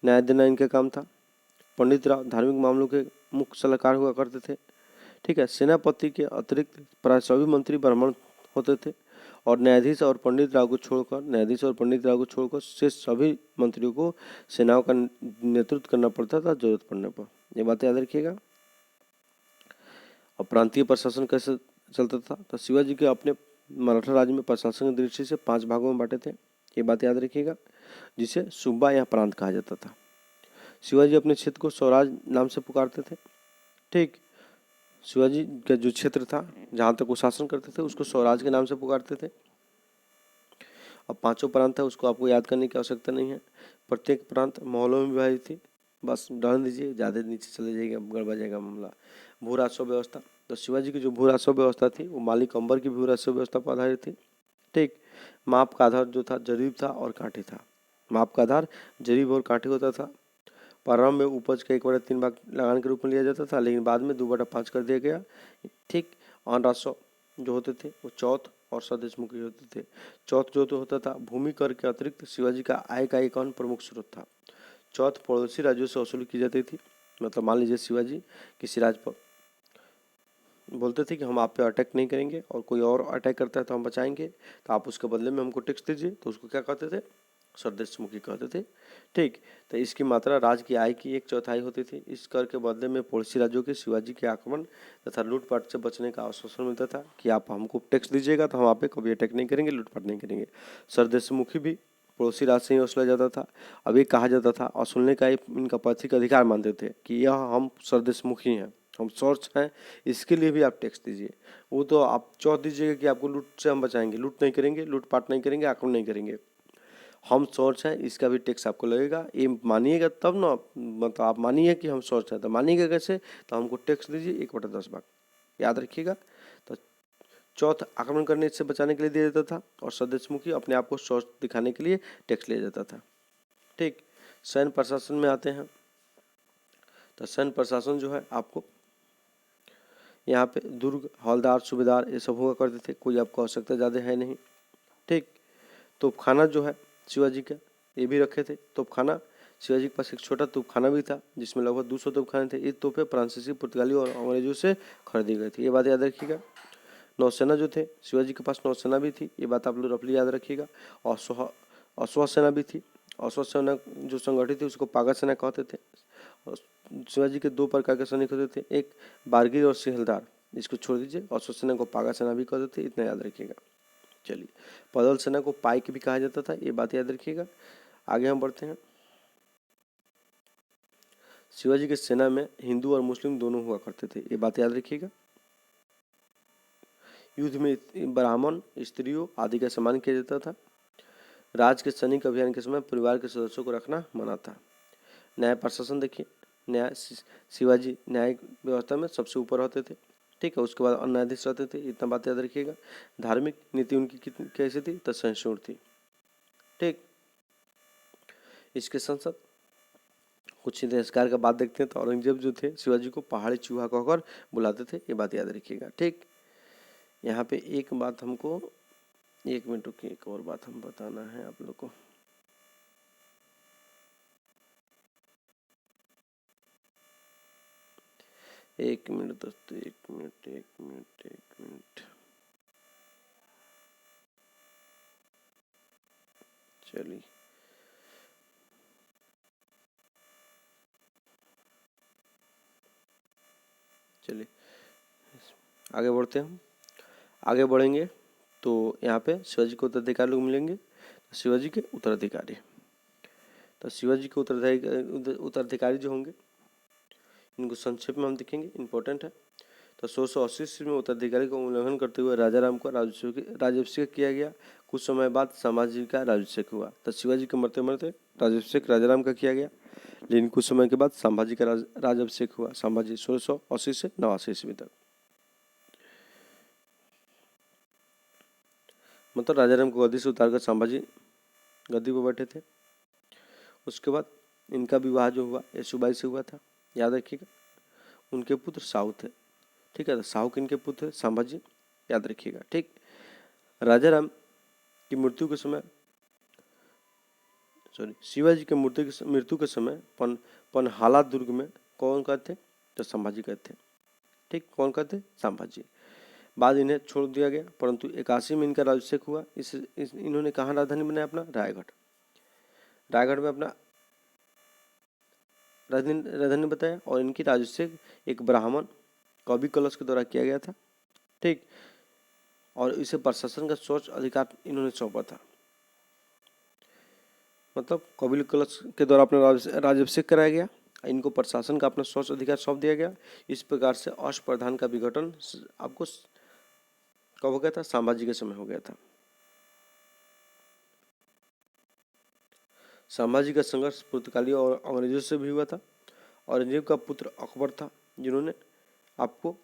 न्याय देना इनका काम था। पंडित राव धार्मिक मामलों के मुख्य सलाहकार हुआ करते थे। ठीक है, सेनापति के अतिरिक्त प्राय सभी मंत्री ब्राह्मण होते थे और न्यायाधीश और पंडित राव को छोड़कर शेष सभी मंत्रियों को सेनाओं का नेतृत्व करना पड़ता था जरूरत पड़ने पर, ये बात याद रखिएगा। और प्रांतीय प्रशासन कैसे चलता था? तो शिवाजी के अपने मराठा राज्य में प्रशासन की दृष्टि से 5 भागों में बांटे थे, ये बात याद रखिएगा, जिसे सूबा या प्रांत कहा जाता था। शिवाजी अपने क्षेत्र को स्वराज नाम से पुकारते थे। ठीक, शिवाजी का जो क्षेत्र था जहाँ तक वो शासन करते थे उसको स्वराज के नाम से पुकारते थे। अब 5 प्रांत है, उसको आपको याद करने की आवश्यकता नहीं है। प्रत्येक प्रांत मोहल्लों में विभाजित थी, बस रहने दीजिए, ज़्यादा नीचे चले जाएगा गड़बड़ जाएगा मामला। भू राजस्व व्यवस्था, तो शिवाजी की जो भू राजस्व व्यवस्था थी वो मालिक अंबर की भू राजस्व व्यवस्था पर आधारित थी। ठीक, माप का आधार जो था जरीब था और कांटे था। माप का आधार जरीब और कांटे होता था। प्रारंभ में उपज का 1/3 भाग लगान के रूप में लिया जाता था, लेकिन बाद में 2/5 कर दिया गया। ठीक, अन राजस्व जो होते थे वो चौथ और सदेशमुखी होते थे। चौथ जो तो होता था भूमि कर के अतिरिक्त शिवाजी का आय का एक अन्य प्रमुख स्रोत था। चौथ पड़ोसी राज्यों से वसूली की जाती थी, मतलब मान लीजिए शिवाजी किसी राज्य पर बोलते थे कि हम आप पे अटैक नहीं करेंगे और कोई और अटैक करता है तो हम बचाएंगे, तो आप उसके बदले में हमको टैक्स दीजिए, तो उसको क्या कहते थे? सरदेशमुखी कहते थे। ठीक, तो इसकी मात्रा राज्य की आय की 1/4 होती थी। इस कर के बदले में पड़ोसी राज्यों के शिवाजी के आक्रमण तथा लूटपाट से बचने का आश्वासन मिलता था कि आप हमको टैक्स दीजिएगा तो हम आप पे कभी अटैक नहीं करेंगे, लूटपाट नहीं करेंगे। सरदेशमुखी भी पड़ोसी राज्य से ही वसूला जाता था। अब ये कहा जाता था वसूलने का इनका पैतृक अधिकार मानते थे कि यह हम सरदेशमुखी हैं, हम सोर्स हैं, इसके लिए भी आप टैक्स दीजिए। वो तो आप चौथ दीजिएगा कि आपको लूट से हम बचाएंगे, लूट नहीं करेंगे, लूटपाट नहीं करेंगे, आक्रमण नहीं करेंगे, हम सोर्स हैं, इसका भी टैक्स आपको लगेगा, ये मानिएगा तब ना, मतलब आप मानिए कि हम सोर्स हैं, तो मानिएगा कैसे? तो हमको टैक्स दीजिए 1/10 भाग, याद रखिएगा। तो चौथ आक्रमण करने से बचाने के लिए दिया जाता था और सदेशमुखी अपने आप को सोर्स दिखाने के लिए टैक्स लिया जाता था। ठीक, सैन्य प्रशासन में आते हैं। तो सैन्य प्रशासन जो है आपको यहाँ पे दुर्ग, हवलदार, सूबेदार ये सब हुआ करते थे, कोई आपको आवश्यकता ज़्यादा है नहीं। ठीक, तोपखाना जो है शिवाजी का ये भी रखे थे। तोपखाना, शिवाजी के पास एक छोटा तोपखाना भी था जिसमें लगभग 200 तोपखाने थे। ये तोपें फ्रांसीसी, पुर्तगाली और अंग्रेजों से खरीदी गई थी, ये बात याद रखिएगा। नौसेना जो थे शिवाजी के पास नौसेना भी थी, ये बात आप लोग रफली याद रखिएगा। और अश्व सेना भी थी। अश्व सेना जो संगठित थी उसको पागा सेना कहते थे। शिवाजी के 2 प्रकार के सैनिक होते थे, एक बारगीर और सिहलदार, इसको छोड़ दीजिए। अश्व सेना को पागा सेना भी कहते थे, इतना याद रखिएगा। चलिए, पैदल सेना को पाइक भी कहा जाता था, ये बात याद रखिएगा। आगे हम बढ़ते हैं। शिवाजी के सेना में हिंदू और मुस्लिम दोनों हुआ करते थे, ये बात याद रखिएगा। युद्ध में ब्राह्मण, स्त्रियों आदि का सम्मान किया जाता था। राज के सैनिक अभियान के समय परिवार के सदस्यों को रखना मना था। न्याय प्रशासन देखिए, न्याय शिवाजी न्यायिक व्यवस्था में सबसे ऊपर होते थे। ठीक है। उसके बाद न्यायाधीश रहते थे, इतना बात याद रखिएगा। धार्मिक नीति उनकी कैसी थी? तो सहिष्णु थी। ठीक। इसके संसद कुछ इतिहासकार का बात देखते हैं तो औरंगजेब जो थे शिवाजी को पहाड़ी चूहा कहकर बुलाते थे, ये बात याद रखिएगा। ठीक। यहाँ पे एक बात हमको, एक मिनट रुकिए, एक और बात हम बताना है आप लोग को। एक मिनट दोस्तों, एक मिनट चलिए आगे बढ़ते हैं। हम आगे बढ़ेंगे तो यहाँ पे शिवाजी को उत्तराधिकारी लोग मिलेंगे। शिवाजी के उत्तराधिकारी, तो शिवाजी के उत्तराधिकारी जो होंगे इनको संक्षेप में हम देखेंगे, इम्पोर्टेंट है। तो 1680 ईस्वी में उत्तराधिकारी का उल्लंघन करते हुए राजा राम को राज्याभिषेक किया गया। कुछ समय बाद संभाजी का राज्याभिषेक हुआ। तो शिवाजी के मरते मरते राज्याभिषेक राजा राम का किया गया, लेकिन कुछ समय के बाद संभाजी का राज्याभिषेक हुआ। संभाजी 1680 से 89 ईस्वी तक, मतलब राजा राम को गद्दी से उतारकर संभाजी गद्दी पर बैठे थे। उसके बाद इनका विवाह जो हुआ येसुबाई से हुआ था, याद रखिएगा। उनके पुत्र साहू थे। ठीक है। तो साहू किनके पुत्र थे? संभाजी, याद रखिएगा। ठीक। राजा राम की मृत्यु के समय, शिवाजी के मृत्यु के समय पनहाला दुर्ग में कौन कहते? तो संभाजी कहते। ठीक। कौन कहते? संभाजी। बाद इन्हें छोड़ दिया गया, परंतु 81 में इनका राज्याभिषेक हुआ। इन्होंने कहाँ राजधानी बनाया? अपना रायगढ़ में अपना राजधानी बताया। और इनकी राज्याभिषेक एक ब्राह्मण कवि कलश के द्वारा किया गया था। ठीक। और इसे प्रशासन का सोच अधिकार इन्होंने सौंपा था, मतलब कवि कलश के द्वारा अपना राज्याभिषेक कराया गया, इनको प्रशासन का अपना सोच अधिकार सौंप दिया गया। इस प्रकार से अष्टप्रधान का विघटन आपको कब हो गया था? संभाजी के समय हो गया था। संभाजी का संघर्ष पुर्तगाली और अंग्रेजों से भी हुआ था। औरंगजेब का पुत्र अकबर था, जिन्होंने आपको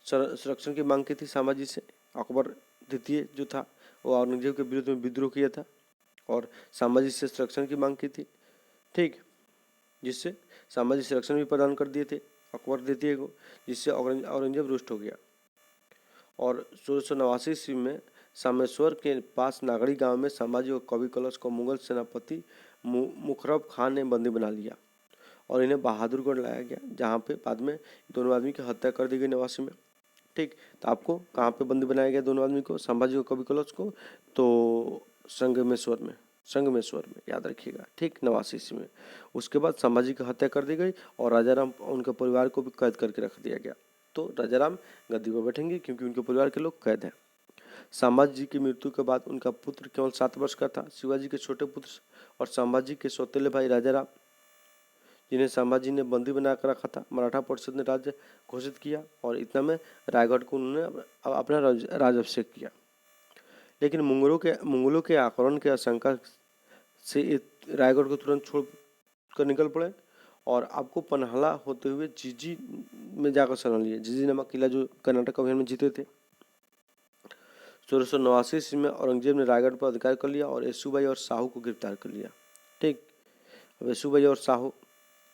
संरक्षण की मांग की थी संभाजी से। अकबर द्वितीय जो था वो औरंगजेब के विरुद्ध में विद्रोह किया था और संभाजी से संरक्षण की मांग की थी। ठीक। जिससे संभाजी संरक्षण भी प्रदान कर दिए थे अकबर द्वितीय को, जिससे औरंगजेब रुष्ट हो गया। और 1689 ईस्वी में सामेश्वर के पास नागड़ी गांव में संभाजी और कवि कलश को मुगल सेनापति मुखरब खान ने बंदी बना लिया और इन्हें बहादुरगढ़ लाया गया, जहाँ पे बाद में दोनों आदमी की हत्या कर दी गई 89 में। ठीक। तो आपको कहाँ पे बंदी बनाया गया दोनों आदमी को? संभाजी और कवि कलश को तो संगमेश्वर में, याद रखिएगा। ठीक। 89 ईस्वी में। उसके बाद संभाजी की हत्या कर दी गई और राजा राम उनके परिवार को भी कैद करके रख दिया गया। तो राजा राम गद्दी पर बैठेंगे क्योंकि उनके परिवार के लोग कैद हैं। संभाजी की मृत्यु के बाद उनका पुत्र केवल 7 वर्ष का था। शिवाजी के छोटे पुत्र और संभाजी के सौतेले भाई राजा राम, जिन्हें संभाजी ने बंदी बनाकर रखा था, मराठा परिषद ने राज्य घोषित किया और इतना में रायगढ़ को उन्होंने अपना राज्याभिषेक किया। लेकिन मुगलों के आक्रमण के आशंका से रायगढ़ को तुरंत छोड़ कर निकल पड़े और आपको पन्हाला होते हुए जिजी में जाकर शरण लिए। जिजी नामक किला जो कर्नाटक अभियान में जीते थे। 1689 ईस्वी में औरंगजेब ने रायगढ़ पर अधिकार कर लिया और येसुबाई और साहू को गिरफ्तार कर लिया। ठीक। अब येसुबाई और साहू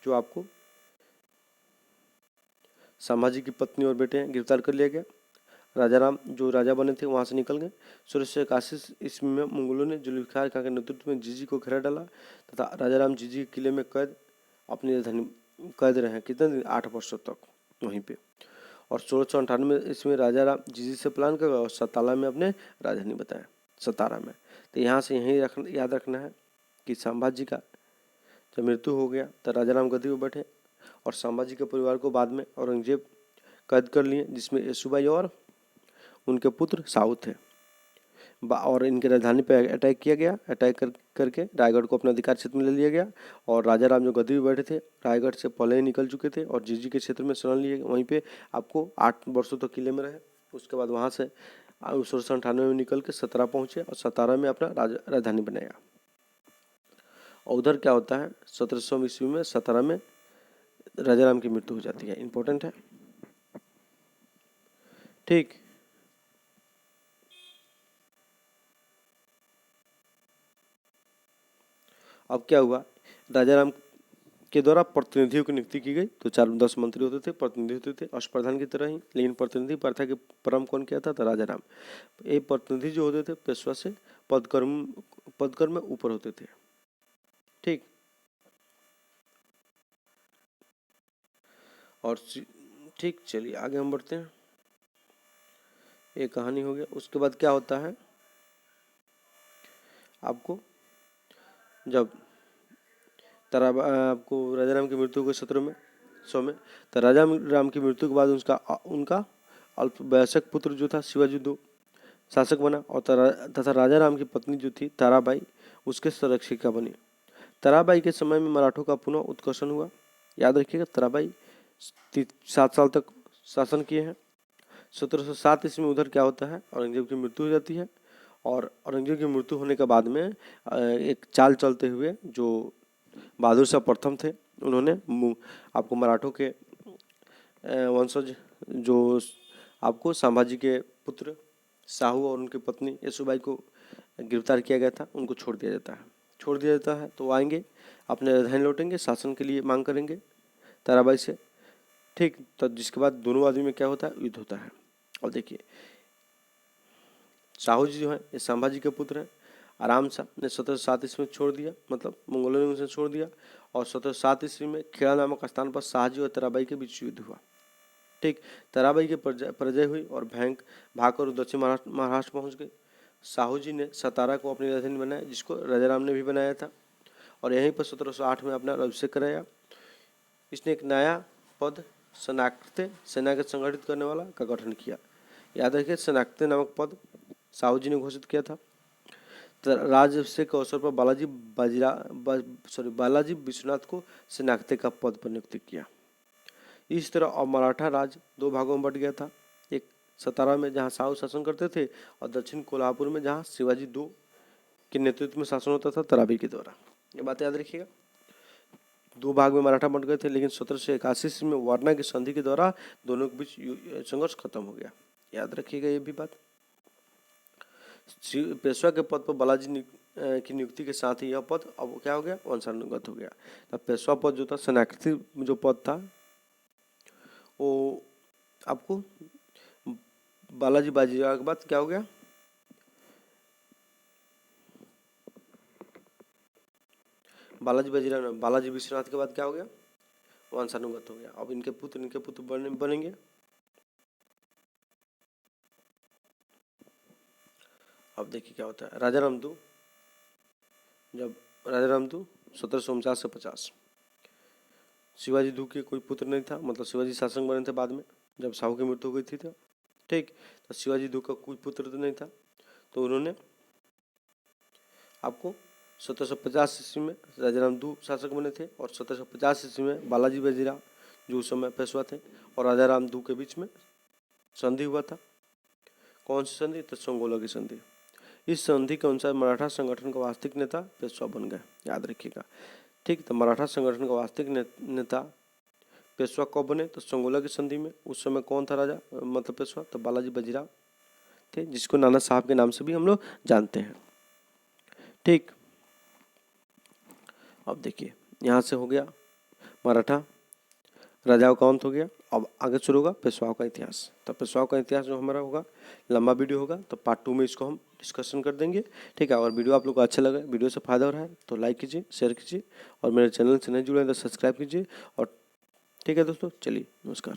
जो आपको संभाजी की पत्नी और बेटे हैं, गिरफ्तार कर लिया गया। राजा राम जो राजा बने थे वहां से निकल गए। 1681 ईस्वी में मुगलों ने जुल्फिकार खान के नेतृत्व में जिजी को घेरा डाला तथा राजा राम जिजी के किले में अपनी राजधानी कैद रहे। कितने दिन? 8 वर्षों तक वहीं पे। और 1698 इसमें राजा राम जिजी से पलायन कर और सतारा में अपने राजधानी बताया, सतारा में। तो यहाँ से यही याद रखना है कि संभाजी का जब मृत्यु हो गया तो राजा राम गद्दी पर बैठे और संभाजी के परिवार को बाद में औरंगजेब कैद कर लिए, जिसमें येसुबाई और उनके पुत्र साहू थे। और इनके राजधानी पर अटैक किया गया। अटैक करके रायगढ़ को अपने अधिकार क्षेत्र में ले लिया गया और राजा राम जो गद्दी पर बैठे थे रायगढ़ से पहले ही निकल चुके थे और जिजी के क्षेत्र में शरण लिए। वहीं पे आपको 8 वर्षों तक किले में रहे। उसके बाद वहाँ से 1698 में निकल के सतारा पहुँचे और सतारा में अपना राजधानी बनाया। और उधर क्या होता है? 1700 ईस्वी में सतारा में राजा राम की मृत्यु हो जाती है। इंपॉर्टेंट है। ठीक। अब क्या हुआ, राजा राम के द्वारा प्रतिनिधियों की नियुक्ति की गई। तो 4-10 मंत्री होते थे, प्रतिनिधि होते थे अष्टप्रधान की तरह ही, लेकिन प्रतिनिधि प्रथा के परम कौन किया था? तो राजा राम। ये प्रतिनिधि जो होते थे पेशवा से पदक्रम में ऊपर होते थे। ठीक। और ठीक, चलिए आगे हम बढ़ते हैं। ये कहानी हो गया। उसके बाद क्या होता है आपको, जब आपको राजा राम की मृत्यु को 1700 में, तो राजा राम की मृत्यु के बाद उनका अल्पवयस्क पुत्र जो था शिवाजी II शासक बना, और तथा राजा राम की पत्नी जो थी ताराबाई उसके संरक्षिका बनी। ताराबाई के समय में मराठों का पुनः उत्कर्षण हुआ। याद रखिएगा, ताराबाई 7 साल तक शासन किए हैं। 1707 ईस्वी में उधर क्या होता है, औरंगजेब की मृत्यु हो जाती है। और औरंगजेब की मृत्यु होने के बाद में एक चाल चलते हुए जो बहादुर शाह प्रथम थे, उन्होंने आपको मराठों के वंशज जो आपको संभाजी के पुत्र साहू और उनकी पत्नी येसुबाई को गिरफ्तार किया गया था, उनको छोड़ दिया जाता है। तो आएंगे, अपने राजधानी लौटेंगे, शासन के लिए मांग करेंगे ताराबाई से। ठीक। तो जिसके बाद दोनों आदमी में क्या होता है, युद्ध होता है। और देखिए, साहू जी जो है ये संभाजी के पुत्र हैं। आराम शाह ने 1707 ईस्वी में छोड़ दिया, मतलब मंगोलों ने उसे छोड़ दिया। और 1707 ईस्वी में खेड़ा नामक स्थान पर शाहजी और ताराबाई के बीच युद्ध हुआ। ठीक। ताराबाई की पराजय हुई और भागकर दक्षिण महाराष्ट्र पहुंच गए। साहू जी ने सतारा को अपनी राजधानी बनाया, जिसको राजा राम ने भी बनाया था, और यहीं पर 1708 में अपना अभिषेक कराया। इसने एक नया पद शनाक्ते, सेना के संगठित करने वाला, का गठन किया। याद रखिए, शनाक्ते नामक पद साहू जी ने घोषित किया था। राज्याभिषेक के अवसर पर बालाजी विश्वनाथ को शनाक्ते का पद पर नियुक्त किया। इस तरह अब मराठा राज 2 भागों में बट गया था। एक सतारा में जहां साहू शासन करते थे, और दक्षिण कोल्हापुर में जहां शिवाजी II के नेतृत्व में शासन होता था ताराबाई के द्वारा। ये बात याद रखिएगा। 2 भाग में मराठा बंट गए थे, लेकिन 1781 में वारणा की संधि के द्वारा दोनों के बीच संघर्ष खत्म हो गया। याद रखिएगा ये भी बात। पेशवा के पद पर बालाजी की नियुक्ति के साथ ही यह पद अब क्या हो गया, वंशानुगत हो गया। तब पेशवा पद जो था, शनाक्ती जो पद था, वो आपको बालाजी बाजीराव के बाद क्या हो गया, बालाजी बाजीराव, बालाजी विश्वनाथ के बाद क्या हो गया, वंशानुगत हो गया। अब इनके पुत्र बनेंगे। अब देखिए क्या होता है। राजा राम II, जब राजा राम II 1749 से 50, शिवाजी II के कोई पुत्र नहीं था, मतलब शिवाजी शासक बने थे बाद में, जब साहू की मृत्यु हो गई थी। तो ठीक, तो शिवाजी II का कोई पुत्र तो नहीं था, तो उन्होंने आपको 1750 ईस्वी में राजा राम II शासक बने थे, और 1750 ईस्वी में बालाजी बाजीराव जो उस समय पेशवा थे और राजा राम II के बीच में संधि हुआ था। कौन सी संधि? तो संगोला की संधि। इस संधि के अनुसार मराठा संगठन का वास्तविक नेता पेशवा बन गए। याद रखिएगा। ठीक, तो मराठा संगठन का वास्तविक नेता पेशवा कब बने? तो संगोला की संधि में। उस समय कौन था राजा, मतलब पेशवा? तो बालाजी बाजीराव थे, जिसको नाना साहब के नाम से भी हम लोग जानते हैं। ठीक, अब देखिए यहाँ से हो गया मराठा राजाओं का अंत हो गया। अब आगे शुरू होगा पेशवाओं का इतिहास। तो पेशवाओं का इतिहास जो हमारा होगा, लंबा वीडियो होगा, तो पार्ट 2 में इसको हम डिस्कशन कर देंगे। ठीक है, और वीडियो आप लोग को अच्छा लगा, वीडियो से फायदा हो रहा है तो लाइक कीजिए, शेयर कीजिए, और मेरे चैनल से नहीं जुड़े हैं तो सब्सक्राइब कीजिए। और ठीक है दोस्तों, चलिए नमस्कार।